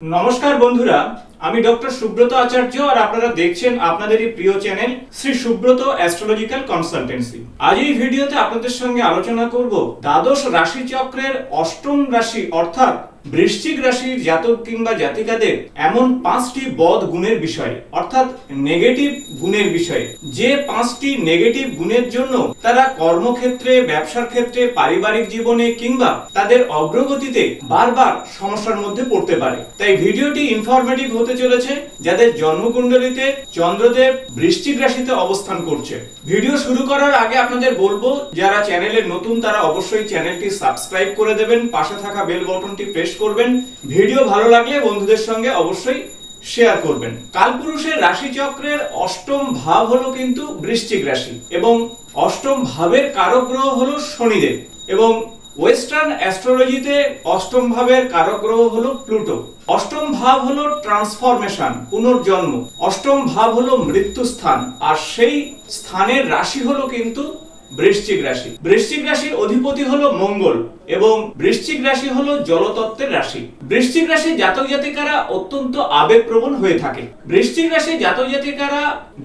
नमस्कार बंधुरा আমি ডক্টর সুব্রত আচার্য আর আপনারা দেখছেন আপনাদেরই প্রিয় channel Shri Subrata astrological consultancy. আজ এই ভিডিওতে আপনাদের সঙ্গে আলোচনা করব দ্বাদশ রাশি চক্রের অষ্টম রাশি অর্থাৎ বৃশ্চিক রাশির জাতক কিংবা জাতিকাদের এমন 5টি বদ গুণের বিষয়ে অর্থাৎ নেগেটিভ গুণের বিষয়ে, যে 5টি নেগেটিভ গুণের জন্য তারা কর্মক্ষেত্রে, ব্যবসার ক্ষেত্রে, পারিবারিক জীবনে কিংবা তাদের অগ্রগতিতে বারবার সমস্যার মধ্যে পড়তে পারে। তাই ভিডিওটি ইনফরমেটিভ হতে চলেছে যাদের জন্মকুণ্ডলিতে চন্দ্রদেব বৃশ্চিক রাশিতে অবস্থান করছে। ভিডিও শুরু করার আগে আপনাদের বলবো, যারা চ্যানেলে নতুন তারা অবশ্যই চ্যানেলটি সাবস্ক্রাইব করে দেবেন, পাশে থাকা বেল বাটনটি প্রেস করবেন। ভিডিও ভালো লাগলে বন্ধুদের সঙ্গে অবশ্যই শেয়ার করবেন। কালপুরুষের রাশি চক্রের অষ্টম ভাব হলো কিন্তু বৃশ্চিক রাশি এবং অষ্টম ভাবের কারক গ্রহ হলো শনিদেব এবং ওয়েস্টার্ন অ্যাস্ট্রোলজিতে অষ্টম ভাবের কারক গ্রহ হলো প্লুটো। অষ্টম ভাব হলো ট্রান্সফরমেশন, পুনর্জন্ম। অষ্টম ভাব হলো মৃত্যু স্থান, আর সেই স্থানের রাশি হলো কিন্তু বৃশ্চিক রাশি। বৃশ্চিক রাশির অধিপতি হলো মঙ্গল এবং বৃশ্চিক রাশি হলো জলতত্ত্বের রাশি। বৃশ্চিক রাশি জাতক জাতিকারা অত্যন্ত আবেগপ্রবণ হয়ে থাকে। বৃশ্চিক রাশি জাতক জাতিকারা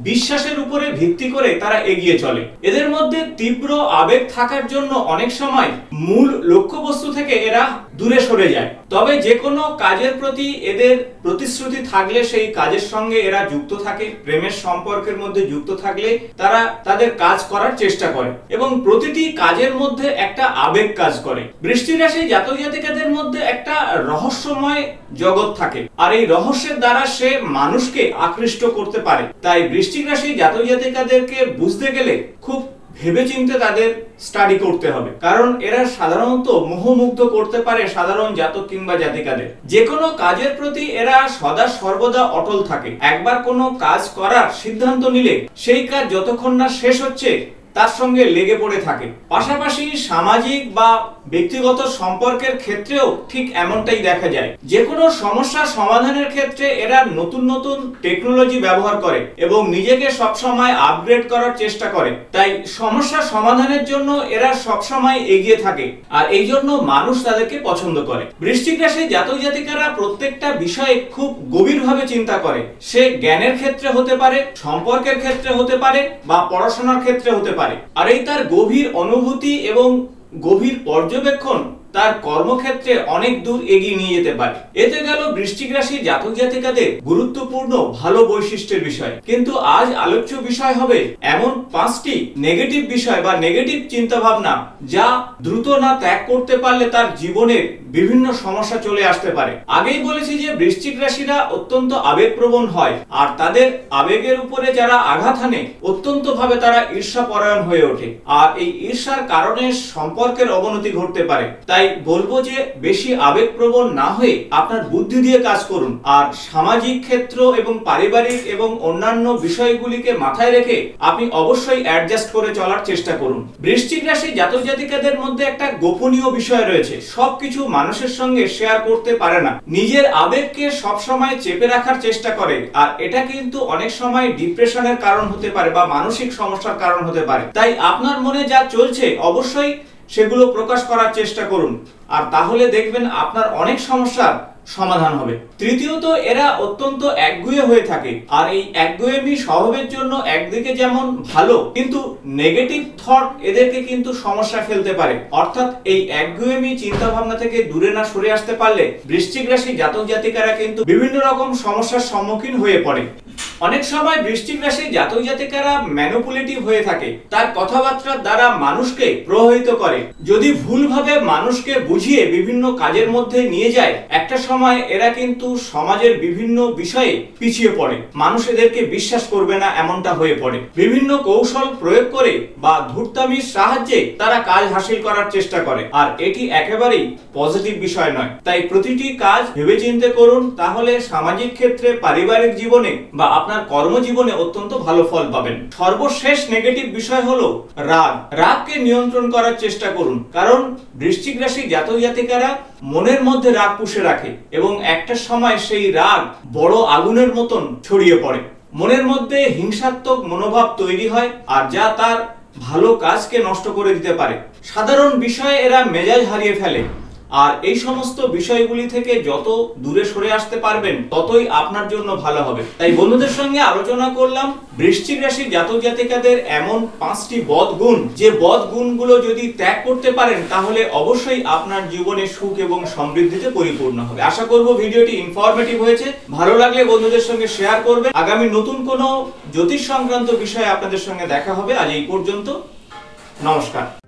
বিশ্বাসের উপরে ভিত্তি করে তারা এগিয়ে চলে। এদের মধ্যে তীব্র আবেগ থাকার জন্য অনেক সময় মূল লক্ষ্যবস্তু থেকে এরা দূরে সরে যায়। তবে যে কোনো কাজের প্রতি এদের প্রতিশ্রুতি থাকলে সেই কাজের সঙ্গে এরা যুক্ত থাকে। প্রেমের সম্পর্কের মধ্যে যুক্ত থাকলে তারা তাদের কাজ করার চেষ্টা করে এবং প্রতিটি কাজের মধ্যে একটা আবেগ কাজ করে। বৃশ্চিক রাশি জাতক জাতিকাদের মধ্যে একটা রহস্যময় জগৎ থাকে, আর এই রহস্যের দ্বারা সে মানুষকে আকৃষ্ট করতে পারে। তাই বৃশ্চিক রাশি জাতক জাতিকাদেরকে বুঝতে গেলে খুব ভেবেচিন্তে তাদের স্টাডি করতে হবে, কারণ এরা সাধারণত মোহমুগ্ধ করতে পারে সাধারণ জাতক কিংবা জাতিকাদের। যে কোনো কাজের প্রতি এরা সদা সর্বদা অটল থাকে। একবার কোনো কাজ করার সিদ্ধান্ত নিলে সেই কাজ যতক্ষণ না শেষ হচ্ছে তার সঙ্গে লেগে পড়ে থাকে। পাশাপাশি সামাজিক বা ব্যক্তিগত সম্পর্কের ক্ষেত্রেও ঠিক এমনটাই দেখা যায়। যে কোনো সমস্যা সমাধানের ক্ষেত্রে এরা নতুন নতুন টেকনোলজি ব্যবহার করে এবং নিজেকে সবসময় আপগ্রেড করার চেষ্টা করে। তাই সমস্যা সমাধানের জন্য এরা সবসময় এগিয়ে থাকে, আর এই জন্য মানুষ তাদেরকে পছন্দ করে। বৃশ্চিক রাশি জাতক জাতিকারা প্রত্যেকটা বিষয়ে খুব গভীরভাবে চিন্তা করে। সে জ্ঞানের ক্ষেত্রে হতে পারে, সম্পর্কের ক্ষেত্রে হতে পারে বা পড়াশোনার ক্ষেত্রে হতে পারে। আর এই তার গভীর অনুভূতি এবং গভীর পর্যবেক্ষণ তার কর্মক্ষেত্রে অনেক দূর এগিয়ে নিয়ে যেতে পারে। এতে গেল বৃশ্চিক রাশি জাতক জাতিকাদের গুরুত্বপূর্ণ ভালো বৈশিষ্ট্যের বিষয়। কিন্তু আজ আলোচ্য বিষয় হবে এমন 5টি নেগেটিভ বিষয় বা নেগেটিভ চিন্তা ভাবনা যা দ্রুত না ত্যাগ করতে পারলে তার জীবনের বিভিন্ন সমস্যা চলে আসতে পারে। আগেই বলেছি যে বৃশ্চিক রাশিরা অত্যন্ত আবেগপ্রবণ হয়, আর তাদের আবেগের উপরে যারা আঘাত হানে অত্যন্ত ভাবে তারা ঈর্ষাপরায়ণ হয়ে ওঠে, আর এই ঈর্ষার কারণে সম্পর্কের অবনতি ঘটতে পারে। তাই বলবো যে বেশি আবেগপ্রবণ না হয়ে আপনার বুদ্ধি দিয়ে কাজ করুন, আর সামাজিক ক্ষেত্র এবং পারিবারিক এবং অন্যান্য বিষয়গুলিকে মাথায় রেখে আপনি অবশ্যই অ্যাডজাস্ট করে চলার চেষ্টা করুন। বৃশ্চিক রাশি জাতক জাতিকাদের মধ্যে একটা গোপনীয় বিষয় রয়েছে, সবকিছু মানুষের সঙ্গে শেয়ার করতে পারে না। নিজের আবেগকে সবসময় চেপে রাখার চেষ্টা করে, আর এটা কিন্তু অনেক সময় ডিপ্রেশনের কারণ হতে পারে বা মানসিক সমস্যার কারণ হতে পারে। তাই আপনার মনে যা চলছে অবশ্যই সেগুলো প্রকাশ করার চেষ্টা করুন, আর তাহলে দেখবেন আপনার অনেক সমস্যার সমাধান হবে। তৃতীয়ত, এরা অত্যন্ত একগুঁয়ে হয়ে থাকে, আর এই একগুঁয়েমি স্বভাবের জন্য একদিকে যেমন ভালো, কিন্তু নেগেটিভ থট এদেরকে কিন্তু সমস্যা ফেলতে পারে। অর্থাৎ এই একগুঁয়েমি চিন্তা ভাবনা থেকে দূরে না সরে আসতে পারলে বৃশ্চিক রাশি জাতক জাতিকারা কিন্তু বিভিন্ন রকম সমস্যার সম্মুখীন হয়ে পড়ে। অনেক সময় বৃশ্চিক রাশি জাতক জাতিকারা ম্যানিপুলেটিভ হয়ে থাকে, তার কথাবার্তার দ্বারা মানুষকে প্রভাবিত করে। যদি ভুলভাবে মানুষকে বুঝিয়ে বিভিন্ন কাজের মধ্যে নিয়ে যায়, একটা সময় এরা কিন্তু সমাজের বিভিন্ন বিষয়ে পিছিয়ে পড়ে। মানুষ এদেরকে বিশ্বাস করবে না এমনটা হয়ে পড়ে। বিভিন্ন কৌশল প্রয়োগ করে বা ধূর্তামির সাহায্যে তারা কাজ হাসিল করার চেষ্টা করে, আর এটি একেবারেই পজিটিভ বিষয় নয়। তাই প্রতিটি কাজ ভেবেচিন্তে করুন, তাহলে সামাজিক ক্ষেত্রে, পারিবারিক জীবনে বা আপনার কর্মজীবনে অত্যন্ত ভালো ফল পাবেন। সর্বশেষ নেগেটিভ বিষয় হলো রাগ। রাগকে নিয়ন্ত্রণ করার চেষ্টা করুন, কারণ বৃশ্চিক রাশি জাতক জাতিকারা মনের মধ্যে রাগ পুষে রাখে এবং একটা সময় সেই রাগ বড় আগুনের মতন ছড়িয়ে পড়ে। মনের মধ্যে হিংসাত্মক মনোভাব তৈরি হয়, আর যা তার ভালো কাজকে নষ্ট করে দিতে পারে। সাধারণ বিষয়ে এরা মেজাজ হারিয়ে ফেলে, আর এই সমস্ত বিষয়গুলি থেকে যত দূরে সরে আসতে পারবেন ততই আপনার জন্য ভালো হবে। তাই বন্ধুদের সঙ্গে আলোচনা করলাম বৃশ্চিক রাশির জাতক জাতিকাদের এমন 5টি বদ গুণ, যে বদ গুণগুলো যদি ত্যাগ করতে পারেন তাহলে অবশ্যই আপনার জীবনে সুখ এবং সমৃদ্ধিতে পরিপূর্ণ হবে। আশা করব ভিডিওটি ইনফরমেটিভ হয়েছে। ভালো লাগলে বন্ধুদের সঙ্গে শেয়ার করবেন। আগামী নতুন কোনো জ্যোতিষ সংক্রান্ত বিষয়ে আপনাদের সঙ্গে দেখা হবে। আজ এই পর্যন্ত, নমস্কার।